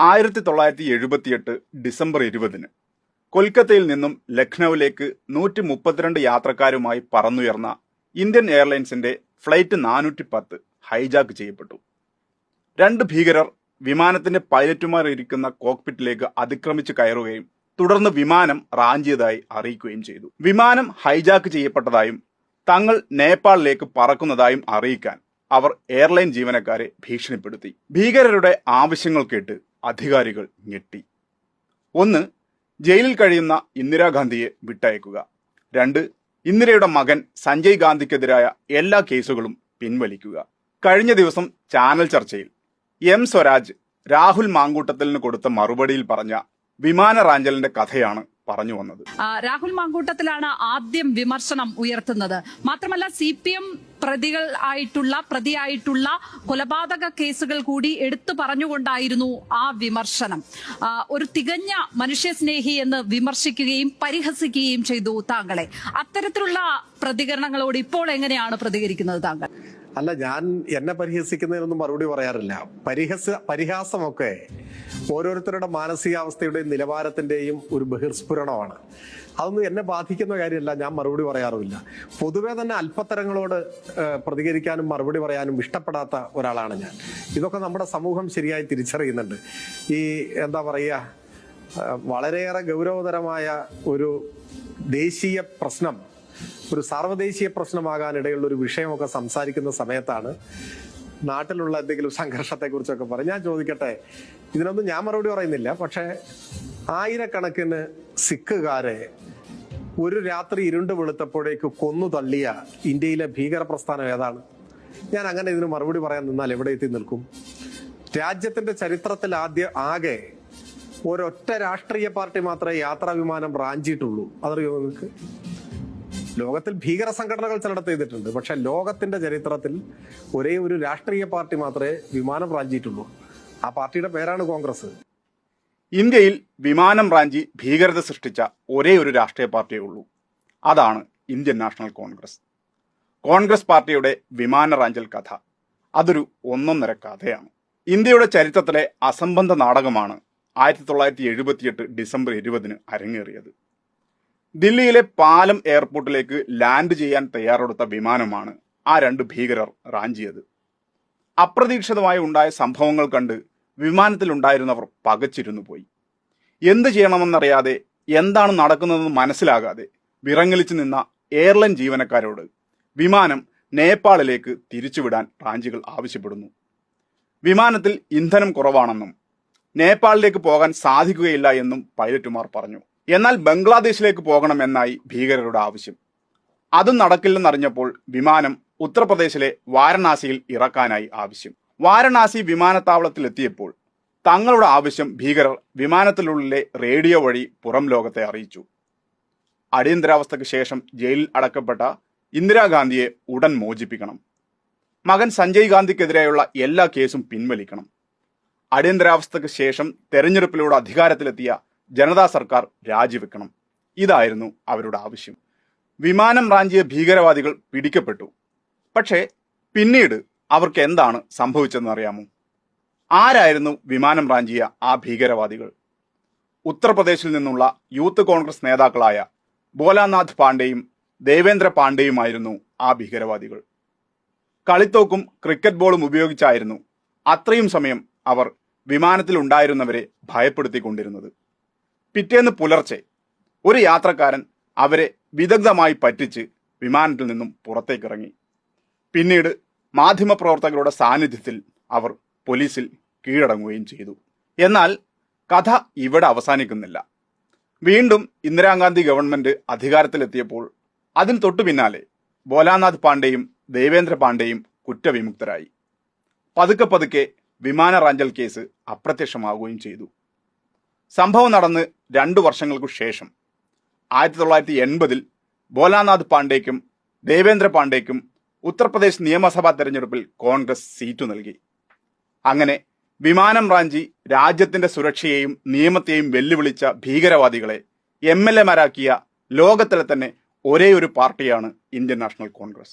1978 December 20 കൊൽക്കത്തയിൽ നിന്നും ലക്നൌവിലേക്ക് 132 യാത്രക്കാരുമായി പറന്നുയർന്ന Indian എയർലൈൻസിന്റെ flight 410 hijack ചെയ്യപ്പെട്ടു. 2 ഭീകരർ വിമാനത്തിന്റെ പൈലറ്റുമാർ ഇരിക്കുന്ന കോക്പിറ്റിലേക്ക് അതിക്രമിച്ച് കയറുകയും തുടർന്ന് വിമാനം റാഞ്ചിയതായി അറിയിക്കുകയും ചെയ്തു. വിമാനം ഹൈജാക്ക് ചെയ്യപ്പെട്ടതായും തങ്ങൾ നേപ്പാളിലേക്ക് പറക്കുന്നതായും അറിയിക്കാൻ അവർ എയർലൈൻ ജീവനക്കാരെ ഭീഷണിപ്പെടുത്തി. ഭീകരരുടെ ആവശ്യങ്ങൾ കേട്ട് അധികാരികൾ ഞെട്ടി. 1. ജയിലിൽ കഴിയുന്ന ഇന്ദിരാഗാന്ധിയെ വിട്ടയക്കുക. 2. ഇന്ദിരയുടെ മകൻ സഞ്ജയ് ഗാന്ധിക്കെതിരായ എല്ലാ കേസുകളും പിൻവലിക്കുക. കഴിഞ്ഞ ദിവസം ചാനൽ ചർച്ചയിൽ എം സ്വരാജ് രാഹുൽ മാങ്കൂട്ടത്തിലിന് കൊടുത്ത മറുപടിയിൽ പറഞ്ഞ വിമാന റാഞ്ചലിന്റെ കഥയാണ് പറഞ്ഞു വന്നത്. രാഹുൽ മാങ്കൂട്ടത്തിലാണ് ആദ്യം വിമർശനം ഉയർത്തുന്നത്. മാത്രമല്ല CPM പ്രതിയായിട്ടുള്ള കൊലപാതക കേസുകൾ കൂടി എടുത്തു പറഞ്ഞുകൊണ്ടായിരുന്നു ആ വിമർശനം. ഒരു തികഞ്ഞ മനുഷ്യസ്നേഹി എന്ന് വിമർശിക്കുകയും പരിഹസിക്കുകയും ചെയ്തു താങ്കളെ. അത്തരത്തിലുള്ള പ്രതികരണങ്ങളോട് ഇപ്പോൾ എങ്ങനെയാണ് പ്രതികരിക്കുന്നത് താങ്കൾ? അല്ല, ഞാൻ എന്നെ പരിഹസിക്കുന്നതിനൊന്നും മറുപടി പറയാറില്ല. പരിഹാസമൊക്കെ ഓരോരുത്തരുടെ മാനസികാവസ്ഥയുടെയും നിലവാരത്തിന്റെയും ഒരു ബഹിർസ്ഫുരണമാണ്. അതൊന്നും എന്നെ ബാധിക്കുന്ന കാര്യമല്ല, ഞാൻ മറുപടി പറയാറുമില്ല. പൊതുവെ തന്നെ അല്പത്തരങ്ങളോട് പ്രതികരിക്കാനും മറുപടി പറയാനും ഇഷ്ടപ്പെടാത്ത ഒരാളാണ് ഞാൻ. ഇതൊക്കെ നമ്മുടെ സമൂഹം ശരിയായി തിരിച്ചറിയുന്നുണ്ട്. ഈ എന്താ പറയുക, വളരെയേറെ ഗൗരവതരമായ ഒരു ദേശീയ പ്രശ്നം ഒരു സാർവദേശീയ പ്രശ്നമാകാനിടയുള്ള ഒരു വിഷയമൊക്കെ സംസാരിക്കുന്ന സമയത്താണ് നാട്ടിലുള്ള എന്തെങ്കിലും സംഘർഷത്തെക്കുറിച്ചൊക്കെ പറയും. ഞാൻ ചോദിക്കട്ടെ, ഇതിനൊന്നും ഞാൻ മറുപടി പറയുന്നില്ല. പക്ഷെ ആയിരക്കണക്കിന് സിഖുകാരെ ഒരു രാത്രി ഇരുണ്ട് വെളുത്തപ്പോഴേക്ക് കൊന്നു തള്ളിയ ഇന്ത്യയിലെ ഭീകര പ്രസ്ഥാനം ഏതാണ്? ഞാൻ അങ്ങനെ ഇതിന് മറുപടി പറയാൻ നിന്നാൽ എവിടെ എത്തി നിൽക്കും? രാജ്യത്തിന്റെ ചരിത്രത്തിൽ ആകെ ഒരൊറ്റ രാഷ്ട്രീയ പാർട്ടി മാത്രമേ യാത്രാ വിമാനം റാഞ്ചിയിട്ടുള്ളൂ. അതറിയോ നിങ്ങൾക്ക്? ലോകത്തിൽ ഭീകര സംഘടനകൾ ചിലടത്ത് ചെയ്തിട്ടുണ്ട്. പക്ഷെ ലോകത്തിന്റെ ചരിത്രത്തിൽ ഒരേ ഒരു രാഷ്ട്രീയ പാർട്ടി മാത്രമേ വിമാനം റാഞ്ചിയിട്ടുള്ളൂ. ആ പാർട്ടിയുടെ പേരാണ് കോൺഗ്രസ്. ഇന്ത്യയിൽ വിമാനം റാഞ്ചി ഭീകരത സൃഷ്ടിച്ച ഒരേ ഒരു രാഷ്ട്രീയ പാർട്ടിയേ ഉള്ളൂ. അതാണ് ഇന്ത്യൻ നാഷണൽ കോൺഗ്രസ്. കോൺഗ്രസ് പാർട്ടിയുടെ വിമാന റാഞ്ചൽ കഥ അതൊരു ഒന്നൊന്നര കഥയാണ്. ഇന്ത്യയുടെ ചരിത്രത്തിലെ അസംബന്ധ നാടകമാണ് 1978 ഡിസംബർ 20 അരങ്ങേറിയത്. ദില്ലിയിലെ പാലം എയർപോർട്ടിലേക്ക് ലാൻഡ് ചെയ്യാൻ തയ്യാറെടുത്ത വിമാനമാണ് ആ 2 ഭീകരർ റാഞ്ചിയത്. അപ്രതീക്ഷിതമായി ഉണ്ടായ സംഭവങ്ങൾ കണ്ട് വിമാനത്തിലുണ്ടായിരുന്നവർ പകച്ചിരുന്നു പോയി. എന്ത് ചെയ്യണമെന്നറിയാതെ, എന്താണ് നടക്കുന്നതെന്ന് മനസ്സിലാകാതെ വിറങ്ങലിച്ചു നിന്ന എയർലൈൻ ജീവനക്കാരോട് വിമാനം നേപ്പാളിലേക്ക് തിരിച്ചുവിടാൻ റാഞ്ചികൾ ആവശ്യപ്പെടുന്നു. വിമാനത്തിൽ ഇന്ധനം കുറവാണെന്നും നേപ്പാളിലേക്ക് പോകാൻ സാധിക്കുകയില്ല എന്നും പൈലറ്റുമാർ പറഞ്ഞു. എന്നാൽ ബംഗ്ലാദേശിലേക്ക് പോകണമെന്നായി ഭീകരരുടെ ആവശ്യം. അതും നടക്കില്ലെന്നറിഞ്ഞപ്പോൾ വിമാനം ഉത്തർപ്രദേശിലെ വാരണാസിയിൽ ഇറക്കാനായി ആവശ്യം. വാരണാസി വിമാനത്താവളത്തിലെത്തിയപ്പോൾ തങ്ങളുടെ ആവശ്യം ഭീകരർ വിമാനത്തിനുള്ളിലെ റേഡിയോ വഴി പുറം ലോകത്തെ അറിയിച്ചു. അടിയന്തരാവസ്ഥയ്ക്ക് ശേഷം ജയിലിൽ അടക്കപ്പെട്ട ഇന്ദിരാഗാന്ധിയെ ഉടൻ മോചിപ്പിക്കണം. മകൻ സഞ്ജയ് ഗാന്ധിക്കെതിരെയുള്ള എല്ലാ കേസും പിൻവലിക്കണം. അടിയന്തരാവസ്ഥയ്ക്ക് ശേഷം തെരഞ്ഞെടുപ്പിലൂടെ അധികാരത്തിലെത്തിയ ജനതാ സർക്കാർ രാജിവെക്കണം. ഇതായിരുന്നു അവരുടെ ആവശ്യം. വിമാനം റാഞ്ചിയ ഭീകരവാദികൾ പിടിക്കപ്പെട്ടു. പക്ഷേ പിന്നീട് അവർക്ക് എന്താണ് സംഭവിച്ചതെന്ന് അറിയാമോ? ആരായിരുന്നു വിമാനം റാഞ്ചിയ ആ ഭീകരവാദികൾ? ഉത്തർപ്രദേശിൽ നിന്നുള്ള യൂത്ത് കോൺഗ്രസ് നേതാക്കളായ ഭോലാനാഥ് പാണ്ഡെയും ദേവേന്ദ്ര പാണ്ഡെയുമായിരുന്നു ആ ഭീകരവാദികൾ. കളിത്തോക്കും ക്രിക്കറ്റ് ബോളും ഉപയോഗിച്ചായിരുന്നു അത്രയും സമയം അവർ വിമാനത്തിൽ ഉണ്ടായിരുന്നവരെ ഭയപ്പെടുത്തിക്കൊണ്ടിരുന്നത്. പിറ്റേന്ന് പുലർച്ചെ ഒരു യാത്രക്കാരൻ അവരെ വിദഗ്ധമായി പറ്റിച്ച് വിമാനത്തിൽ നിന്നും പുറത്തേക്കിറങ്ങി. പിന്നീട് മാധ്യമപ്രവർത്തകരുടെ സാന്നിധ്യത്തിൽ അവർ പോലീസിൽ കീഴടങ്ങുകയും ചെയ്തു. എന്നാൽ കഥ ഇവിടെ അവസാനിക്കുന്നില്ല. വീണ്ടും ഇന്ദിരാഗാന്ധി ഗവൺമെന്റ് അധികാരത്തിലെത്തിയപ്പോൾ അതിന് തൊട്ടു പിന്നാലെ ഭോലാനാഥ് പാണ്ഡെയും ദേവേന്ദ്ര പാണ്ഡെയും കുറ്റവിമുക്തരായി. പതുക്കെ പതുക്കെ വിമാന റാഞ്ചൽ കേസ് അപ്രത്യക്ഷമാവുകയും ചെയ്തു. സംഭവം നടന്ന് 2 വർഷങ്ങൾക്കു ശേഷം 1980 ഭോലാനാഥ് പാണ്ഡെയ്ക്കും ദേവേന്ദ്ര പാണ്ഡെയ്ക്കും ഉത്തർപ്രദേശ് നിയമസഭാ തെരഞ്ഞെടുപ്പിൽ കോൺഗ്രസ് സീറ്റു നൽകി. അങ്ങനെ വിമാനം റാഞ്ചി രാജ്യത്തിന്റെ സുരക്ഷയെയും നിയമത്തെയും വെല്ലുവിളിച്ച ഭീകരവാദികളെ MLA മാരാക്കിയ ലോകത്തിലെ തന്നെ ഒരേ ഒരു പാർട്ടിയാണ് ഇന്ത്യൻ നാഷണൽ കോൺഗ്രസ്.